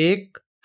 ایک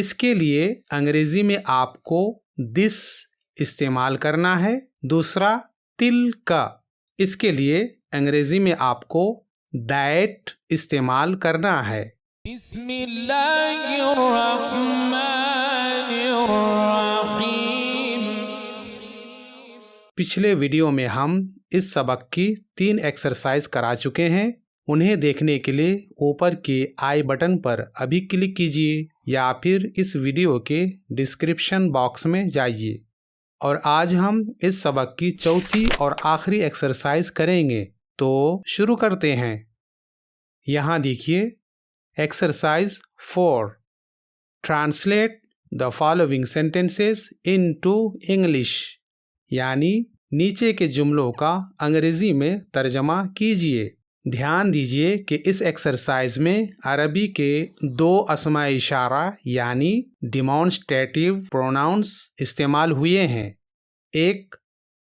اس کے لیے انگریزی میں آپ کو this استعمال کرنا ہے. دوسرا تلکا اس کے لیے انگریزی میں آپ کو that استعمال کرنا ہے. بسم اللہ الرحمن الرحیم. پچھلے ویڈیو میں ہم اس سبق کی 3 ایکسرسائز کرا چکے ہیں. انہیں دیکھنے کے لیے اوپر کے آئی بٹن پر ابھی کلک کیجیے یا پھر اس ویڈیو کے ڈسکرپشن باکس میں جائیے. اور آج ہم اس سبق کی چوتھی اور آخری ایکسرسائز کریں گے. تو شروع کرتے ہیں. یہاں دیکھیے exercise 4. Translate the following sentences into English. یعنی نیچے کے جملوں کا انگریزی میں ترجمہ کیجیے. دھیان دیجیے کہ اس ایکسرسائز میں عربی کے 2 اسماء اشارہ یعنی ڈیمانسٹریٹیو پروناؤنس استعمال ہوئے ہیں. ایک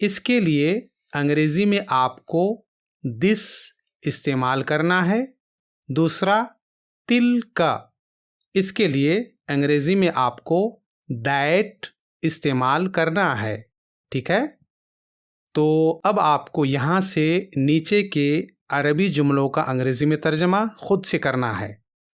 اس کے لیے انگریزی میں آپ کو this استعمال کرنا ہے. دوسرا تلکا اس کے لیے انگریزی میں آپ کو that استعمال کرنا ہے. ٹھیک ہے. تو اب آپ کو یہاں سے نیچے کے عربی جملوں کا انگریزی میں ترجمہ خود سے کرنا ہے.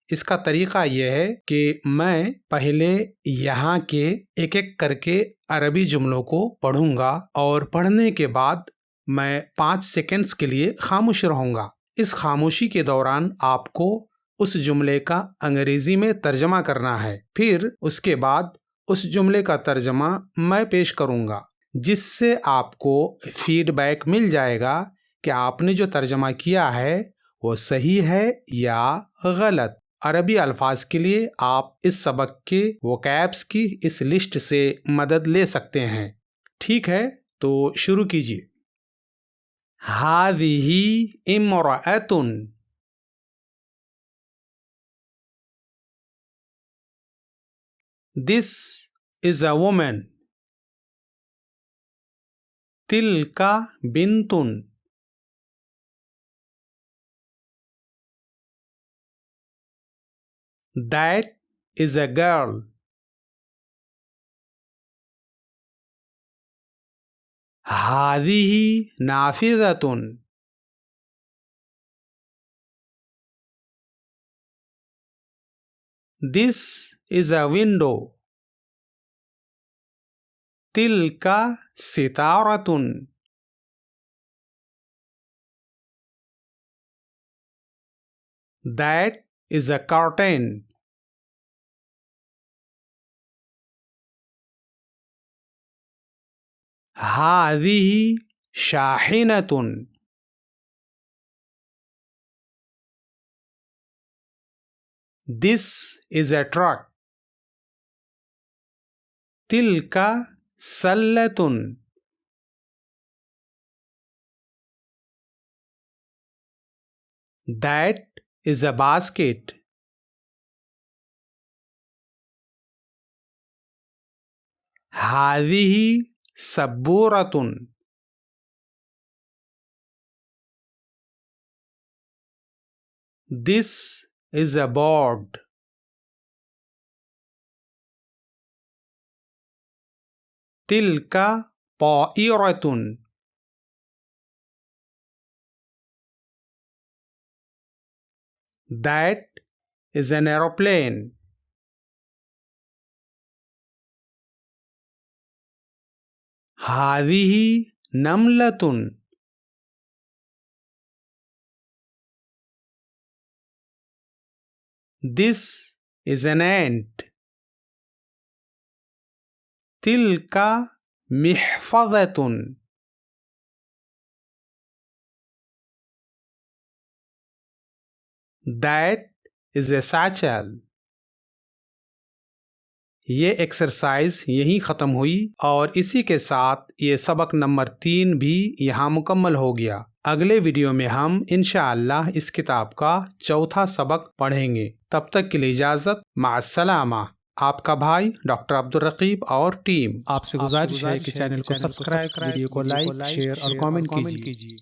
اس کا طریقہ یہ ہے کہ میں پہلے یہاں کے ایک ایک کر کے عربی جملوں کو پڑھوں گا اور پڑھنے کے بعد میں 5 سیکنڈز کے لیے خاموش رہوں گا. اس خاموشی کے دوران آپ کو اس جملے کا انگریزی میں ترجمہ کرنا ہے. پھر اس کے بعد اس جملے کا ترجمہ میں پیش کروں گا جس سے آپ کو فیڈ بیک مل جائے گا کہ آپ نے جو ترجمہ کیا ہے وہ صحیح ہے یا غلط. عربی الفاظ کے لیے آپ اس سبق کے وکیبس کی اس لسٹ سے مدد لے سکتے ہیں. ٹھیک ہے تو شروع کیجیے. هذه امرأة. This is a woman. تلك بنت. That is a girl. هذه نافذة. This is a window. تلك ستارة. That is a curtain. هذه شاحنة. This is a truck. تلك سلة. That is a basket. هذه سبورة. This is a board. تلك طائرة. That is an aeroplane. هذه نملة. This is an ant. تلك محفظة. That is a satchel. یہ exercise یہیں ختم ہوئی اور اسی کے ساتھ یہ سبق نمبر 3 بھی یہاں مکمل ہو گیا. اگلے ویڈیو میں ہم انشاءاللہ اس کتاب کا 4تھا سبق پڑھیں گے. تب تک کے لیے اجازت. مع السلامہ. آپ کا بھائی ڈاکٹر عبدالرقیب اور ٹیم آپ سے گزارش ہے کہ چینل کو سبسکرائب، ویڈیو کو لائک، شیئر اور کامنٹ کیجیے.